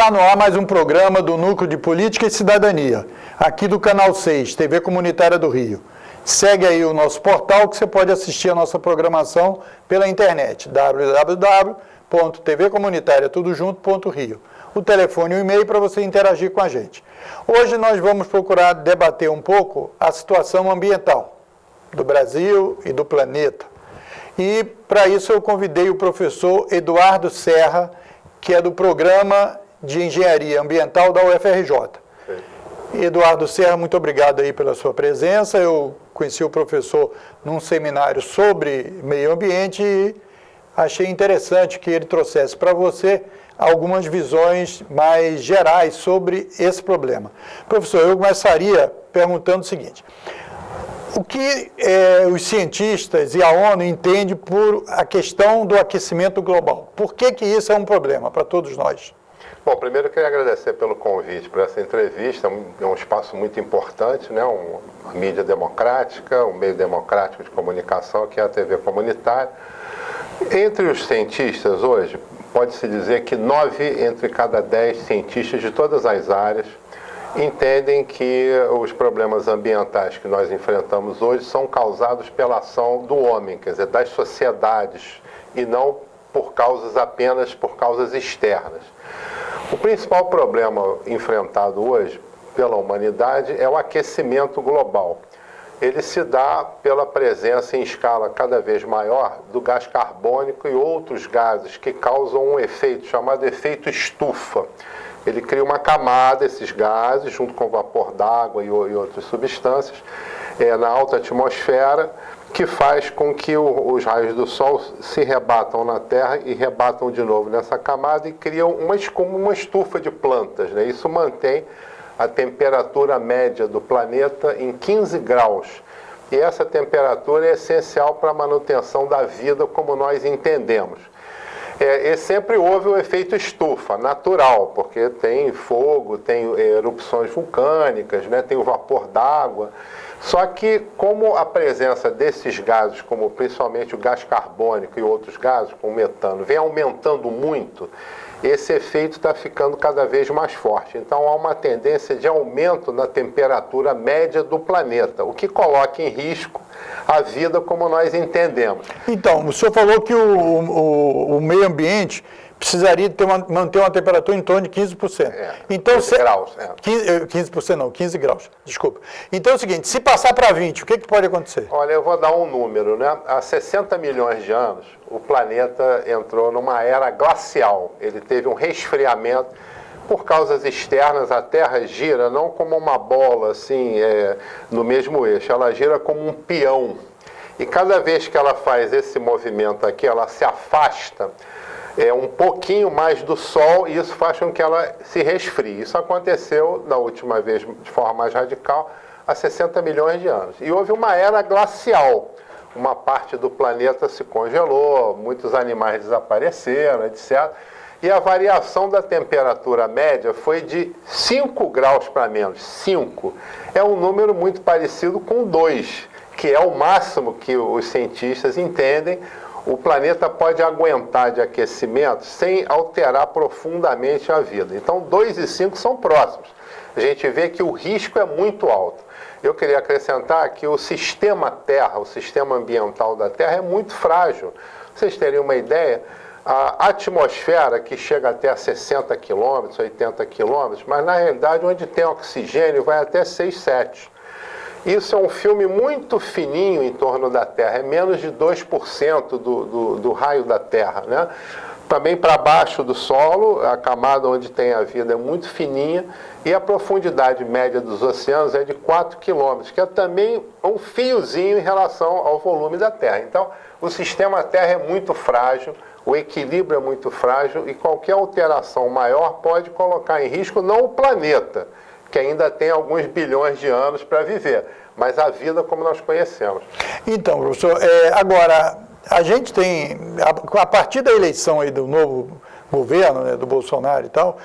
Está no ar mais um programa do Núcleo de Política e Cidadania, aqui do Canal 6, TV Comunitária do Rio. Segue aí o nosso portal que você pode assistir a nossa programação pela internet, www.tvcomunitariatudojunto.rio. O telefone e o e-mail para você interagir com a gente. Hoje nós vamos procurar debater um pouco a situação ambiental do Brasil e do planeta. E para isso eu convidei o professor Eduardo Serra, que é do Programa de Engenharia Ambiental da UFRJ. Eduardo Serra, muito obrigado aí pela sua presença. Eu conheci o professor num seminário sobre meio ambiente e achei interessante que ele trouxesse para você algumas visões mais gerais sobre esse problema. Professor, eu começaria perguntando o seguinte: o que os cientistas e a ONU entendem por a questão do aquecimento global? Por que isso é um problema para todos nós? Bom, primeiro eu queria agradecer pelo convite para essa entrevista. É um espaço muito importante, né? Uma mídia democrática, um meio democrático de comunicação, que é a TV comunitária. Entre os cientistas hoje, pode-se dizer que 9 entre cada 10 cientistas de todas as áreas entendem que os problemas ambientais que nós enfrentamos hoje são causados pela ação do homem, quer dizer, das sociedades, e não apenas por causas externas. O principal problema enfrentado hoje pela humanidade é o aquecimento global. Ele se dá pela presença em escala cada vez maior do gás carbônico e outros gases que causam um efeito chamado efeito estufa. Ele cria uma camada, esses gases, junto com o vapor d'água e outras substâncias, na alta atmosfera, que faz com que os raios do Sol se rebatam na Terra e rebatam de novo nessa camada e criam como uma estufa de plantas, né? Isso mantém a temperatura média do planeta em 15 graus. E essa temperatura é essencial para a manutenção da vida como nós entendemos. E sempre houve o efeito estufa, natural, porque tem fogo, tem erupções vulcânicas, né? Tem o vapor d'água. Só que, como a presença desses gases, como principalmente o gás carbônico e outros gases, como o metano, vem aumentando muito, esse efeito está ficando cada vez mais forte. Então, há uma tendência de aumento na temperatura média do planeta, o que coloca em risco a vida como nós entendemos. Então, o senhor falou que o meio ambiente precisaria manter uma temperatura em torno de 15%. Então, 15 graus. 15% não, 15 graus, desculpa. Então é o seguinte, se passar para 20, o que pode acontecer? Olha, eu vou dar um número, né? Há 60 milhões de anos, o planeta entrou numa era glacial. Ele teve um resfriamento. Por causas externas, a Terra gira não como uma bola, assim, no mesmo eixo. Ela gira como um peão. E cada vez que ela faz esse movimento aqui, ela se afasta um pouquinho mais do Sol, e isso faz com que ela se resfrie. Isso aconteceu, da última vez, de forma mais radical, há 60 milhões de anos. E houve uma era glacial. Uma parte do planeta se congelou, muitos animais desapareceram, etc. E a variação da temperatura média foi de 5 graus para menos. 5. É um número muito parecido com 2, que é o máximo que os cientistas entendem o planeta pode aguentar de aquecimento sem alterar profundamente a vida. Então, 2 e 5 são próximos. A gente vê que o risco é muito alto. Eu queria acrescentar que o sistema Terra, o sistema ambiental da Terra é muito frágil. Pra vocês terem uma ideia, a atmosfera, que chega até a 60 quilômetros, 80 quilômetros, mas na realidade onde tem oxigênio vai até 6, 7. Isso é um filme muito fininho em torno da Terra, é menos de 2% do raio da Terra, né? Também para baixo do solo, a camada onde tem a vida é muito fininha, e a profundidade média dos oceanos é de 4 quilômetros, que é também um fiozinho em relação ao volume da Terra. Então, o sistema Terra é muito frágil, o equilíbrio é muito frágil, e qualquer alteração maior pode colocar em risco não o planeta, que ainda tem alguns bilhões de anos para viver, mas a vida como nós conhecemos. Então, professor, agora, a gente tem, a partir da eleição aí do novo governo, né, do Bolsonaro e tal,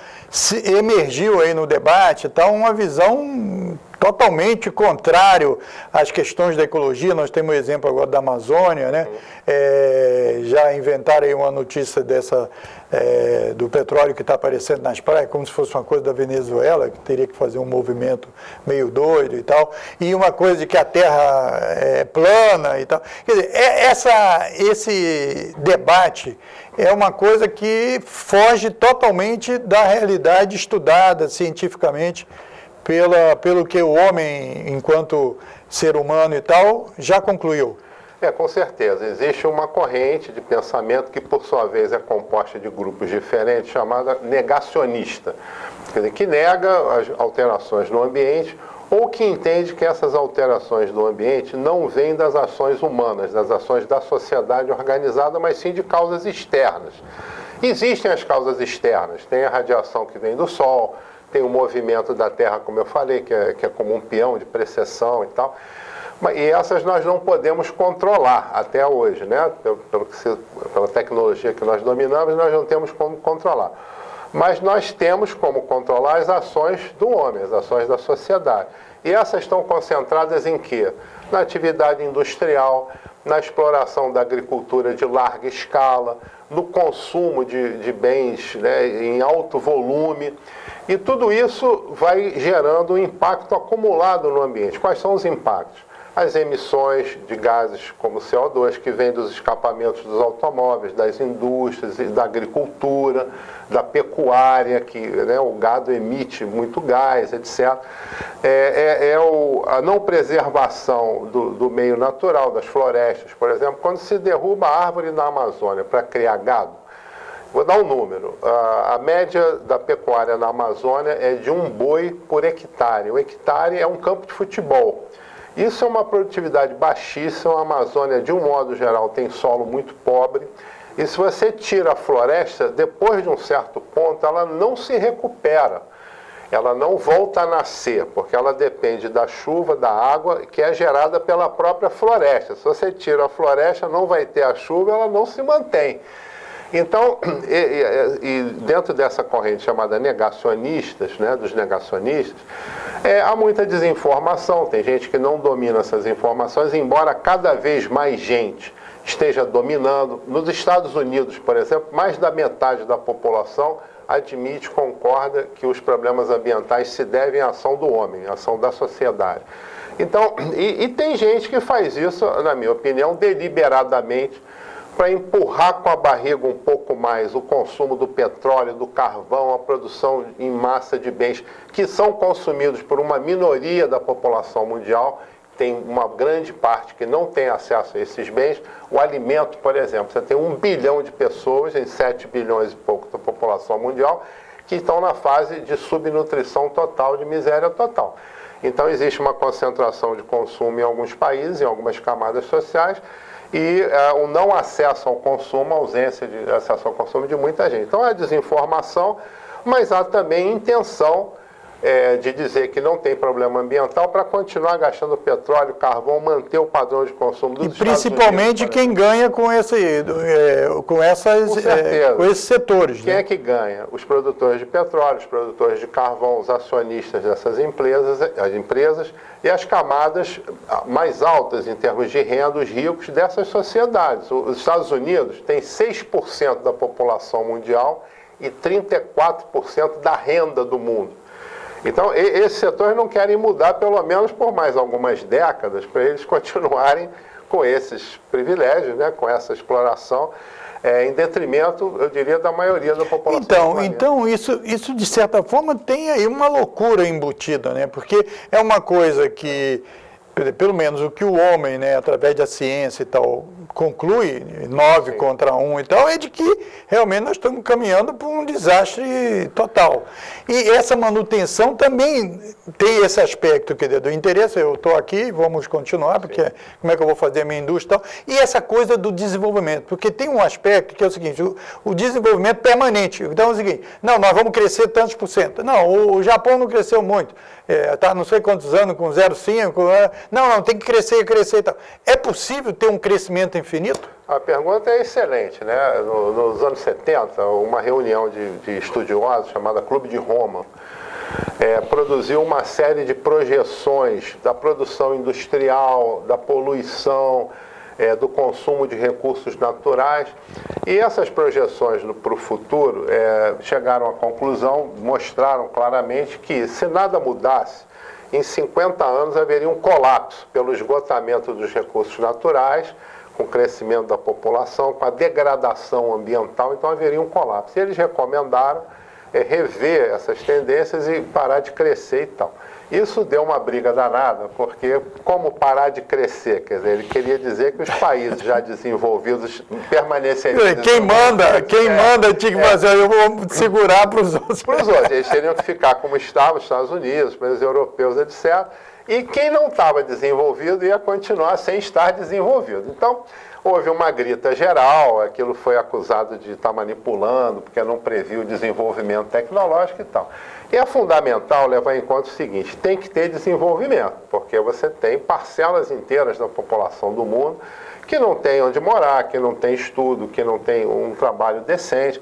emergiu aí no debate e tal uma visão totalmente contrário às questões da ecologia. Nós temos o exemplo agora da Amazônia, né? Já inventaram aí uma notícia do petróleo que está aparecendo nas praias, como se fosse uma coisa da Venezuela, que teria que fazer um movimento meio doido e tal, e uma coisa de que a Terra é plana e tal. Quer dizer, esse debate é uma coisa que foge totalmente da realidade estudada cientificamente pelo que o homem, enquanto ser humano e tal, já concluiu. Com certeza. Existe uma corrente de pensamento que, por sua vez, é composta de grupos diferentes, chamada negacionista. Quer dizer, que nega as alterações no ambiente ou que entende que essas alterações no ambiente não vêm das ações humanas, das ações da sociedade organizada, mas sim de causas externas. Existem as causas externas. Tem a radiação que vem do Sol, tem o movimento da Terra, como eu falei, que é como um peão de precessão e tal. E essas nós não podemos controlar até hoje, né? Pela tecnologia que nós dominamos, nós não temos como controlar. Mas nós temos como controlar as ações do homem, as ações da sociedade. E essas estão concentradas em quê? Na atividade industrial, na exploração da agricultura de larga escala, no consumo de bens, né, em alto volume. E tudo isso vai gerando um impacto acumulado no ambiente. Quais são os impactos? As emissões de gases como CO2, que vêm dos escapamentos dos automóveis, das indústrias, da agricultura, da pecuária, que, né, o gado emite muito gás, etc. A não preservação do meio natural, das florestas, por exemplo, quando se derruba a árvore na Amazônia para criar gado. Vou dar um número. A média da pecuária na Amazônia é de 1 boi por hectare. O hectare é um campo de futebol. Isso é uma produtividade baixíssima. A Amazônia, de um modo geral, tem solo muito pobre. E se você tira a floresta, depois de um certo ponto, ela não se recupera. Ela não volta a nascer, porque ela depende da chuva, da água, que é gerada pela própria floresta. Se você tira a floresta, não vai ter a chuva, ela não se mantém. Então, dentro dessa corrente chamada negacionistas, né, dos negacionistas, há muita desinformação. Tem gente que não domina essas informações, embora cada vez mais gente esteja dominando. Nos Estados Unidos, por exemplo, mais da metade da população admite, concorda que os problemas ambientais se devem à ação do homem, à ação da sociedade. Então, e tem gente que faz isso, na minha opinião, deliberadamente, para empurrar com a barriga um pouco mais o consumo do petróleo, do carvão, a produção em massa de bens que são consumidos por uma minoria da população mundial. Tem uma grande parte que não tem acesso a esses bens. O alimento, por exemplo, você tem 1 bilhão de pessoas em 7 bilhões e pouco da população mundial que estão na fase de subnutrição total, de miséria total. Então existe uma concentração de consumo em alguns países, em algumas camadas sociais, e o não acesso ao consumo, a ausência de acesso ao consumo de muita gente. Então, é desinformação, mas há também intenção de dizer que não tem problema ambiental para continuar gastando petróleo, carvão, manter o padrão de consumo dos Estados Unidos. E principalmente quem ganha com esses setores. Quem é que ganha? Os produtores de petróleo, os produtores de carvão, os acionistas dessas empresas, as empresas e as camadas mais altas em termos de renda, os ricos dessas sociedades. Os Estados Unidos têm 6% da população mundial e 34% da renda do mundo. Então, esses setores não querem mudar, pelo menos por mais algumas décadas, para eles continuarem com esses privilégios, né, com essa exploração, em detrimento, eu diria, da maioria da população. Então isso, de certa forma, tem aí uma loucura embutida, né? Porque é uma coisa que, pelo menos o que o homem, né, através da ciência e tal, conclui, 9 contra 1 e tal, é de que realmente nós estamos caminhando para um desastre total. E essa manutenção também tem esse aspecto, quer dizer, do interesse. Eu estou aqui, vamos continuar, porque como é que eu vou fazer a minha indústria e tal. E essa coisa do desenvolvimento, porque tem um aspecto que é o seguinte, o desenvolvimento permanente. Então é o seguinte, não, nós vamos crescer tantos por cento. Não, o Japão não cresceu muito, está não sei quantos anos, com 0,5, não, tem que crescer e tal. É possível ter um crescimento infinito? A pergunta é excelente, né? Nos anos 70, uma reunião de estudiosos chamada Clube de Roma produziu uma série de projeções da produção industrial, da poluição, do consumo de recursos naturais. E essas projeções para o futuro chegaram à conclusão, mostraram claramente que, se nada mudasse, em 50 anos haveria um colapso pelo esgotamento dos recursos naturais, com o crescimento da população, com a degradação ambiental, então haveria um colapso. E eles recomendaram rever essas tendências e parar de crescer e tal. Isso deu uma briga danada, porque como parar de crescer? Quer dizer, ele queria dizer que os países já desenvolvidos permaneceriam... Quem manda tinha que fazer, eu vou segurar para os outros. Para os outros, eles teriam que ficar como estavam os Estados Unidos, os países europeus, etc. E quem não estava desenvolvido ia continuar sem estar desenvolvido. Então, houve uma grita geral, aquilo foi acusado de estar manipulando, porque não previu o desenvolvimento tecnológico e tal. E é fundamental levar em conta o seguinte, tem que ter desenvolvimento, porque você tem parcelas inteiras da população do mundo que não tem onde morar, que não tem estudo, que não tem um trabalho decente.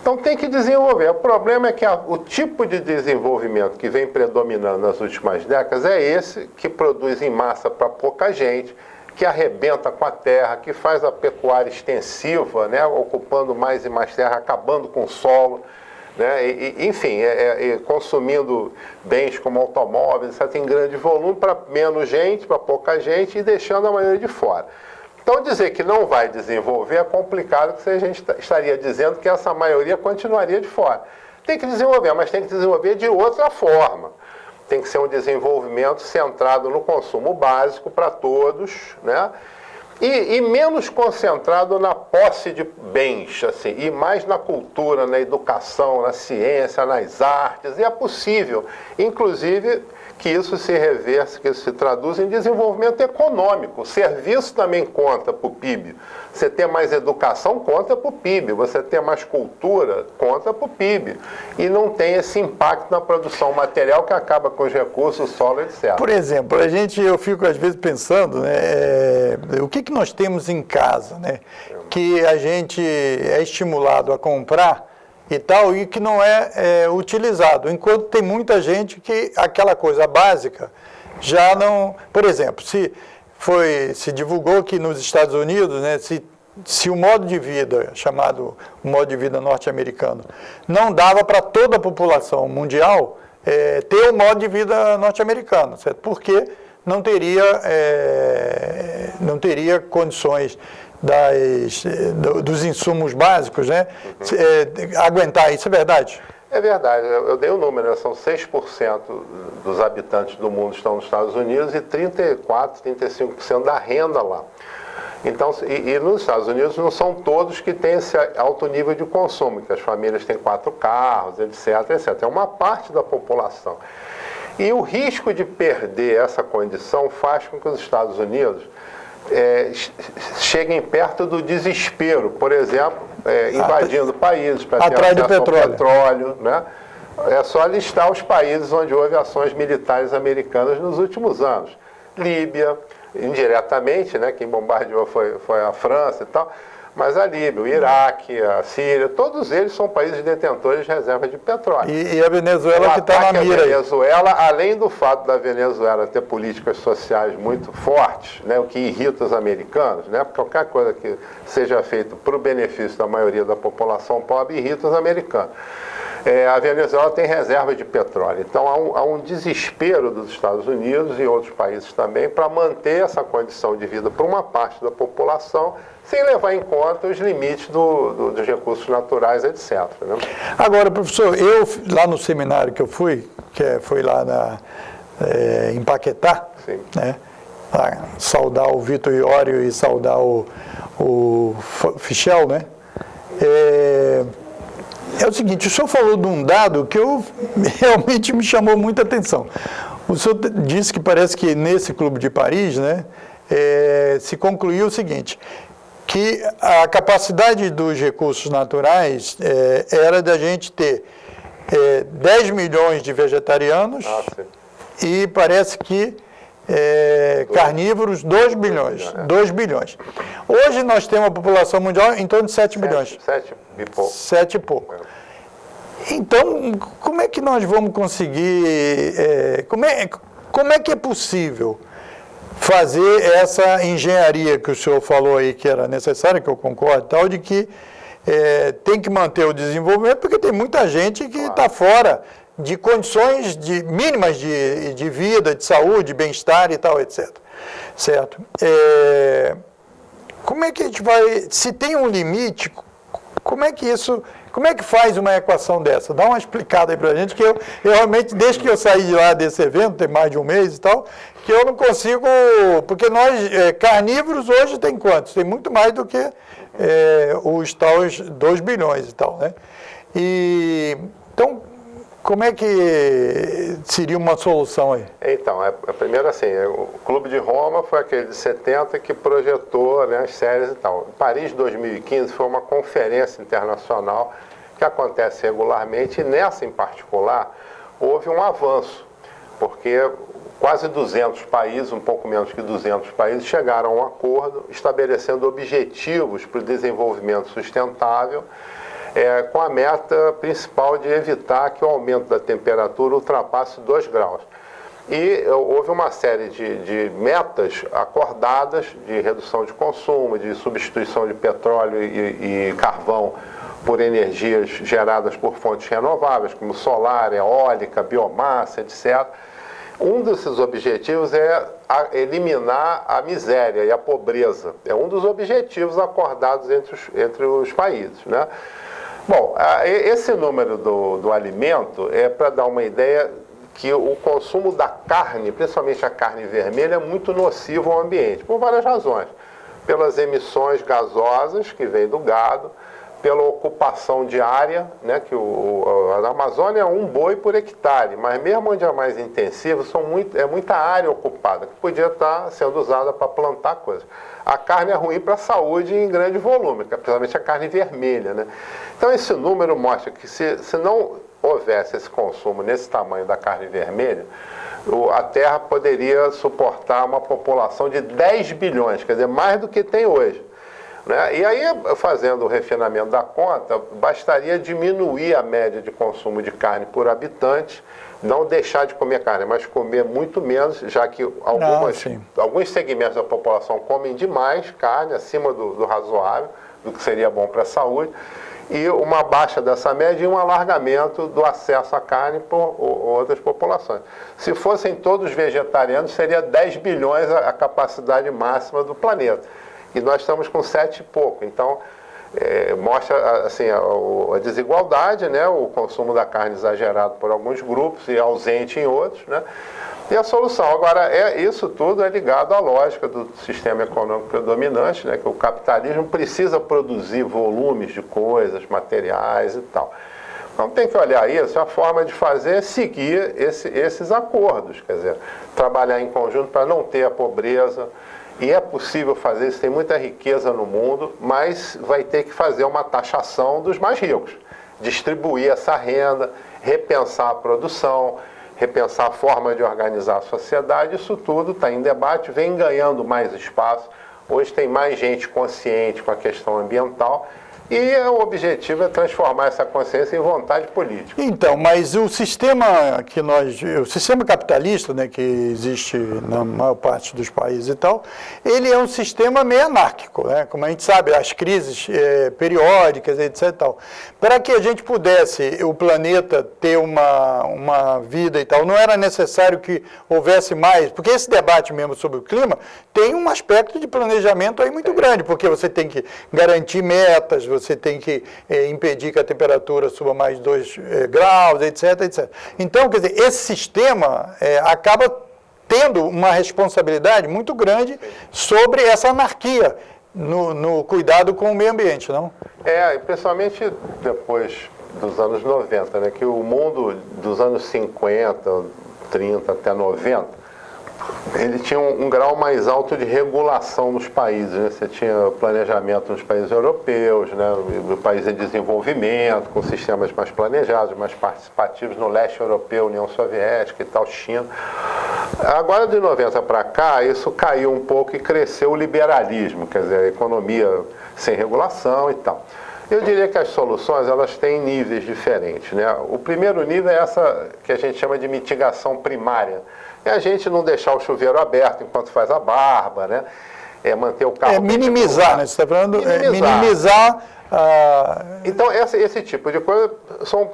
Então tem que desenvolver. O problema é que o tipo de desenvolvimento que vem predominando nas últimas décadas é esse que produz em massa para pouca gente, que arrebenta com a terra, que faz a pecuária extensiva, né, ocupando mais e mais terra, acabando com o solo, né, enfim, consumindo bens como automóveis, etc., em grande volume, para menos gente, para pouca gente, e deixando a maioria de fora. Então, dizer que não vai desenvolver é complicado, porque a gente estaria dizendo que essa maioria continuaria de fora. Tem que desenvolver, mas tem que desenvolver de outra forma. Tem que ser um desenvolvimento centrado no consumo básico para todos, né? E menos concentrado na posse de bens, assim, e mais na cultura, na educação, na ciência, nas artes. E é possível, inclusive, que isso se reverse, que isso se traduz em desenvolvimento econômico. O serviço também conta para o PIB. Você ter mais educação conta para o PIB. Você ter mais cultura conta para o PIB. E não tem esse impacto na produção material que acaba com os recursos, solo, etc. Por exemplo, eu fico às vezes pensando, né, o que nós temos em casa, né, que a gente é estimulado a comprar e tal, e que não é utilizado, enquanto tem muita gente que aquela coisa básica já não... Por exemplo, se divulgou que nos Estados Unidos, né, se o modo de vida, chamado o modo de vida norte-americano, não dava para toda a população mundial ter o modo de vida norte-americano, certo? Porque não teria condições dos insumos básicos, né? Aguentar isso, é verdade? É verdade, eu dei o número, né? São 6% dos habitantes do mundo estão nos Estados Unidos e 34%, 35% da renda lá. Então, e nos Estados Unidos não são todos que têm esse alto nível de consumo, que as famílias têm 4 carros, etc, etc. É uma parte da população. E o risco de perder essa condição faz com que os Estados Unidos cheguem perto do desespero, por exemplo, invadindo países para ter acesso ao petróleo, né? É só listar os países onde houve ações militares americanas nos últimos anos. Líbia, indiretamente, né? Quem bombardeou foi a França e tal, mas a Líbia, o Iraque, a Síria, todos eles são países detentores de reservas de petróleo. E a Venezuela que está na mira. A Venezuela, além do fato da Venezuela ter políticas sociais muito fortes, né, o que irrita os americanos, né, porque qualquer coisa que seja feita para o benefício da maioria da população pobre irrita os americanos. A Venezuela tem reserva de petróleo. Então há um desespero dos Estados Unidos e outros países também para manter essa condição de vida para uma parte da população, sem levar em conta os limites dos recursos naturais, etc. Né? Agora, professor, eu lá no seminário que eu fui, foi lá em Paquetá, né, saudar o Vitor Iório e saudar o Fischel, né? É o seguinte, o senhor falou de um dado que realmente me chamou muita atenção. O senhor disse que parece que nesse Clube de Paris, né, se concluiu o seguinte, que a capacidade dos recursos naturais era da gente ter 10 milhões de vegetarianos e parece que carnívoros 2 bilhões. 2 bilhões. Hoje nós temos uma população mundial em torno de 7 bilhões. 7 e pouco. 7 e pouco. Então, como é que nós vamos conseguir... Como é que é possível fazer essa engenharia que o senhor falou aí que era necessária, que eu concordo, tal, de que tem que manter o desenvolvimento, porque tem muita gente que está fora de condições mínimas de vida, de saúde, bem-estar e tal, etc. Certo? Como é que a gente vai, se tem um limite, como é que faz uma equação dessa? Dá uma explicada aí pra gente, que eu realmente, desde que eu saí de lá desse evento, tem mais de um mês e tal, que eu não consigo, porque nós, carnívoros, hoje tem quantos? Tem muito mais do que os tais 2 bilhões e tal, né? Então, como é que seria uma solução aí? Então, primeiro assim, o Clube de Roma foi aquele de 70 que projetou, né, as séries e tal. Paris 2015 foi uma conferência internacional que acontece regularmente, e nessa em particular houve um avanço, porque quase 200 países, um pouco menos que 200 países, chegaram a um acordo estabelecendo objetivos para o desenvolvimento sustentável, com a meta principal de evitar que o aumento da temperatura ultrapasse 2 graus. E houve uma série de metas acordadas de redução de consumo, de substituição de petróleo e carvão por energias geradas por fontes renováveis, como solar, eólica, biomassa, etc. Um desses objetivos é eliminar a miséria e a pobreza. É um dos objetivos acordados entre os países, né? Bom, esse número do alimento é para dar uma ideia que o consumo da carne, principalmente a carne vermelha, é muito nocivo ao ambiente, por várias razões. Pelas emissões gasosas que vêm do gado, pela ocupação diária, né, que a Amazônia é 1 boi por hectare, mas mesmo onde é mais intensivo, é muita área ocupada, que podia estar sendo usada para plantar coisas. A carne é ruim para a saúde em grande volume, principalmente a carne vermelha, né? Então esse número mostra que se não houvesse esse consumo nesse tamanho da carne vermelha, a Terra poderia suportar uma população de 10 bilhões, quer dizer, mais do que tem hoje, né? E aí, fazendo o refinamento da conta, bastaria diminuir a média de consumo de carne por habitante, não deixar de comer carne, mas comer muito menos, já que alguns segmentos da população comem demais carne, acima do razoável, do que seria bom para a saúde, e uma baixa dessa média e um alargamento do acesso à carne por outras populações. Se fossem todos vegetarianos, seria 10 bilhões a capacidade máxima do planeta. E nós estamos com 7 e pouco, então mostra assim, a desigualdade, né? O consumo da carne exagerado por alguns grupos e ausente em outros, né? E a solução, agora, isso tudo é ligado à lógica do sistema econômico predominante, né? Que o capitalismo precisa produzir volumes de coisas, materiais e tal. Então tem que olhar isso, a forma de fazer é seguir esses acordos, quer dizer, trabalhar em conjunto para não ter a pobreza. E é possível fazer isso, tem muita riqueza no mundo, mas vai ter que fazer uma taxação dos mais ricos, distribuir essa renda, repensar a produção, repensar a forma de organizar a sociedade. Isso tudo está em debate, vem ganhando mais espaço. Hoje tem mais gente consciente com a questão ambiental. E o objetivo é transformar essa consciência em vontade política. Então, mas o sistema o sistema capitalista, né, que existe na maior parte dos países e tal, ele é um sistema meio anárquico, né? Como a gente sabe, as crises periódicas, etc. E tal. Para que a gente pudesse, o planeta ter uma vida e tal, não era necessário que houvesse mais, porque esse debate mesmo sobre o clima tem um aspecto de planejamento aí muito grande, porque você tem que garantir metas, você tem que impedir que a temperatura suba mais 2 graus, etc, etc. Então, quer dizer, esse sistema acaba tendo uma responsabilidade muito grande sobre essa anarquia no cuidado com o meio ambiente, não? Principalmente depois dos anos 90, né, que o mundo dos anos 50, 30 até 90, ele tinha um grau mais alto de regulação nos países, né? Você tinha planejamento nos países europeus, né? No país em desenvolvimento, com sistemas mais planejados, mais participativos no leste europeu, União Soviética e tal, China. Agora, de 90 para cá, isso caiu um pouco e cresceu o liberalismo, quer dizer, a economia sem regulação e tal. Eu diria que as soluções, elas têm níveis diferentes, né? O primeiro nível é essa que a gente chama de mitigação primária. É a gente não deixar o chuveiro aberto enquanto faz a barba, né? É manter o carro... minimizar, né? Você está falando minimizar... Então, esse tipo de coisa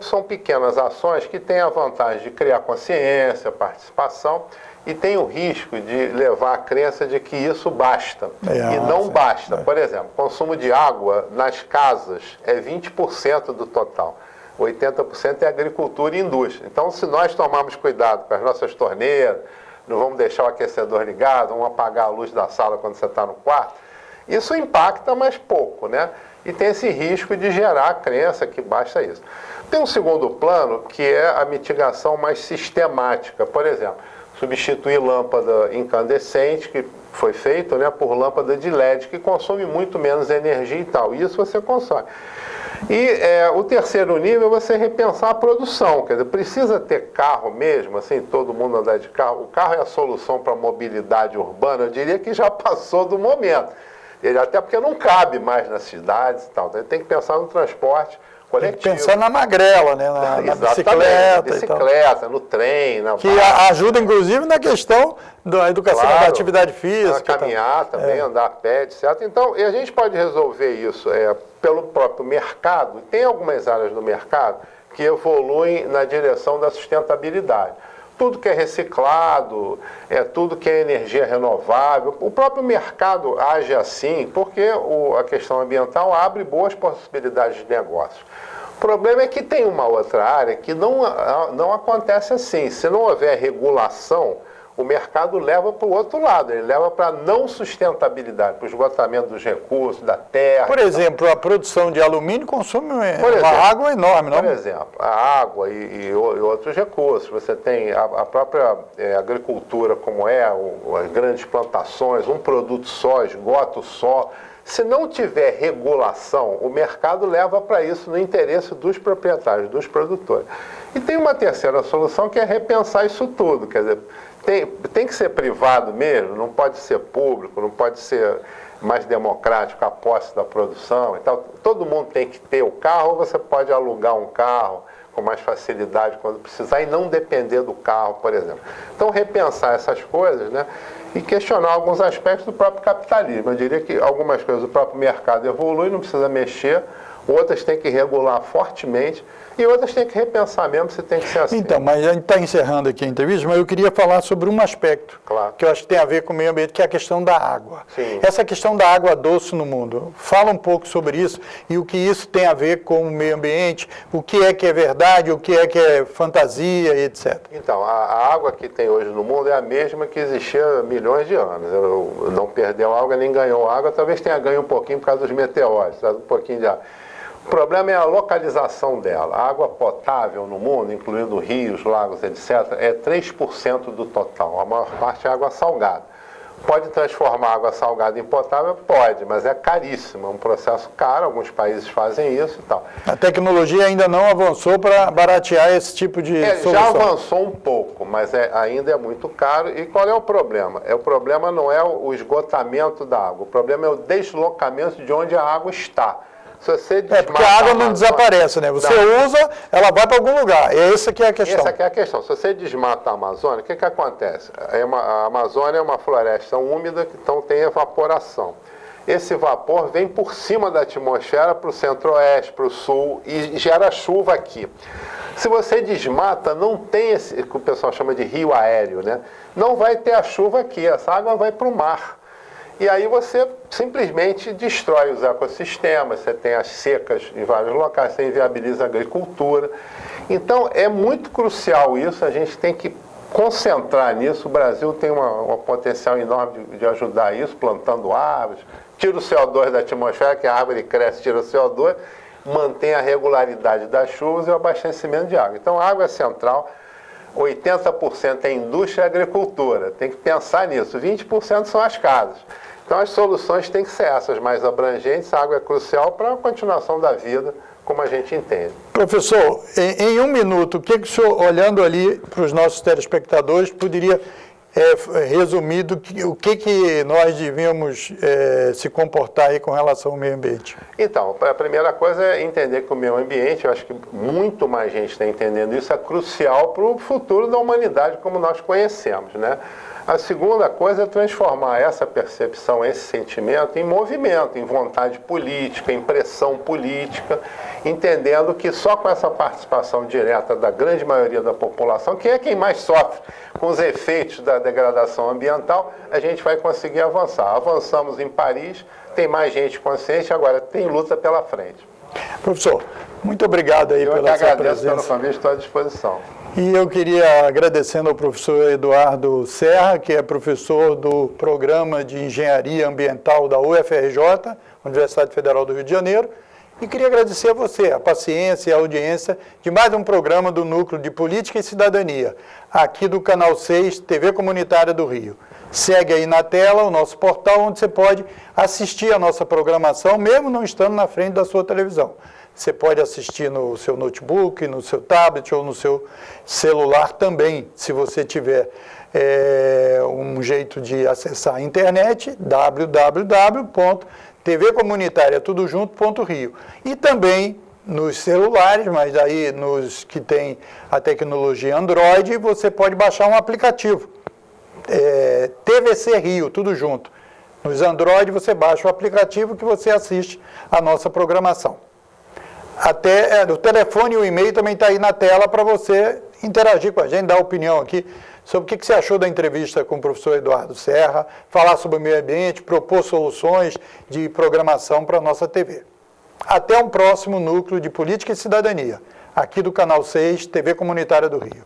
são pequenas ações que têm a vantagem de criar consciência, participação, e tem o risco de levar a crença de que isso basta. E não basta. Por exemplo, consumo de água nas casas é 20% do total. 80% é agricultura e indústria. Então, se nós tomarmos cuidado com as nossas torneiras, não vamos deixar o aquecedor ligado, vamos apagar a luz da sala quando você está no quarto, isso impacta, mas pouco, né? E tem esse risco de gerar a crença que basta isso. Tem um segundo plano, que é a mitigação mais sistemática. Por exemplo, substituir lâmpada incandescente, que foi feito, né, por lâmpada de LED, que consome muito menos energia e tal. Isso você consome. E o terceiro nível é você repensar a produção. Quer dizer, precisa ter carro mesmo, assim, todo mundo andar de carro. O carro é a solução para a mobilidade urbana, eu diria que já passou do momento. Até porque não cabe mais nas cidades e tal. Então, tem que pensar no transporte coletivo. Tem que pensar na magrela, né? Na bicicleta, no trem. Que ajuda, inclusive, na questão da educação, da atividade física. Caminhar também, andar a pé, etc. Então, e a gente pode resolver isso pelo próprio mercado. Tem algumas áreas do mercado que evoluem na direção da sustentabilidade. Tudo que é reciclado, tudo que é energia renovável. O próprio mercado age assim porque a questão ambiental abre boas possibilidades de negócio. O problema é que tem uma outra área que não acontece assim. Se não houver regulação, o mercado leva para o outro lado, ele leva para a não sustentabilidade, para o esgotamento dos recursos, da terra. Por exemplo, a produção de alumínio consome uma água enorme, não? Por exemplo, a água e outros recursos. Você tem a própria agricultura, como as grandes plantações, um produto só, esgoto só. Se não tiver regulação, o mercado leva para isso no interesse dos proprietários, dos produtores. E tem uma terceira solução que é repensar isso tudo, quer dizer, tem que ser privado mesmo, não pode ser público, não pode ser mais democrático a posse da produção e tal. Todo mundo tem que ter o carro, ou você pode alugar um carro com mais facilidade quando precisar e não depender do carro, por exemplo. Então, repensar essas coisas, né, e questionar alguns aspectos do próprio capitalismo. Eu diria que algumas coisas do próprio mercado evoluem, não precisa mexer, outras tem que regular fortemente, e outras têm que repensar mesmo se tem que ser assim. Então, mas a gente está encerrando aqui a entrevista, mas eu queria falar sobre um aspecto que eu acho que tem a ver com o meio ambiente, que é a questão da água. Sim. Essa questão da água doce no mundo. Fala um pouco sobre isso e o que isso tem a ver com o meio ambiente, o que é verdade, o que é fantasia, etc. Então, a água que tem hoje no mundo é a mesma que existia há milhões de anos. Não perdeu água nem ganhou água, talvez tenha ganho um pouquinho por causa dos meteoros, um pouquinho de água. O problema é a localização dela. A água potável no mundo, incluindo rios, lagos, etc., é 3% do total. A maior parte é água salgada. Pode transformar a água salgada em potável? Pode, mas é caríssimo. É um processo caro, alguns países fazem isso e tal. A tecnologia ainda não avançou para baratear esse tipo de solução. Já avançou um pouco, mas ainda é muito caro. E qual é o problema? O problema não é o esgotamento da água. O problema é o deslocamento de onde a água está. Se você porque a água não desaparece, né? Você usa, ela vai para algum lugar. Essa que é a questão. Essa que é a questão. Se você desmata a Amazônia, o que acontece? A Amazônia é uma floresta úmida, então tem evaporação. Esse vapor vem por cima da atmosfera para o centro-oeste, para o sul, e gera chuva aqui. Se você desmata, não tem esse que o pessoal chama de rio aéreo, né? Não vai ter a chuva aqui, essa água vai para o mar. E aí você simplesmente destrói os ecossistemas, você tem as secas em vários locais, você inviabiliza a agricultura. Então, é muito crucial isso, a gente tem que concentrar nisso. O Brasil tem um potencial enorme de ajudar isso, plantando árvores, tira o CO2 da atmosfera, que a árvore cresce, tira o CO2, mantém a regularidade das chuvas e o abastecimento de água. Então, a água é central. 80% é indústria e agricultura, tem que pensar nisso, 20% são as casas. Então as soluções têm que ser essas, mais abrangentes, a água é crucial para a continuação da vida, como a gente entende. Professor, em um minuto, o que o senhor, olhando ali para os nossos telespectadores, poderia resumido, o que nós devíamos se comportar aí com relação ao meio ambiente? Então, a primeira coisa é entender que o meio ambiente, eu acho que muito mais gente está entendendo isso, é crucial para o futuro da humanidade como nós conhecemos, né? A segunda coisa é transformar essa percepção, esse sentimento em movimento, em vontade política, em pressão política, entendendo que só com essa participação direta da grande maioria da população, que é quem mais sofre com os efeitos da degradação ambiental, a gente vai conseguir avançar. Avançamos em Paris, tem mais gente consciente, agora tem luta pela frente. Professor, muito obrigado aí pela sua presença. Eu que agradeço pelo convite, estou à disposição. E eu queria agradecendo ao professor Eduardo Serra, que é professor do Programa de Engenharia Ambiental da UFRJ, Universidade Federal do Rio de Janeiro, e queria agradecer a você, a paciência e a audiência de mais um programa do Núcleo de Política e Cidadania, aqui do Canal 6, TV Comunitária do Rio. Segue aí na tela o nosso portal, onde você pode assistir a nossa programação, mesmo não estando na frente da sua televisão. Você pode assistir no seu notebook, no seu tablet ou no seu celular também, se você tiver um jeito de acessar a internet, www.tvcomunitariatudojunto.rio. E também nos celulares, mas aí nos que tem a tecnologia Android, você pode baixar um aplicativo, TVC Rio, tudo junto. Nos Android você baixa o aplicativo que você assiste a nossa programação. O telefone e o e-mail também está aí na tela para você interagir com a gente, dar opinião aqui sobre o que você achou da entrevista com o professor Eduardo Serra, falar sobre o meio ambiente, propor soluções de programação para a nossa TV. Até um próximo Núcleo de Política e Cidadania, aqui do Canal 6, TV Comunitária do Rio.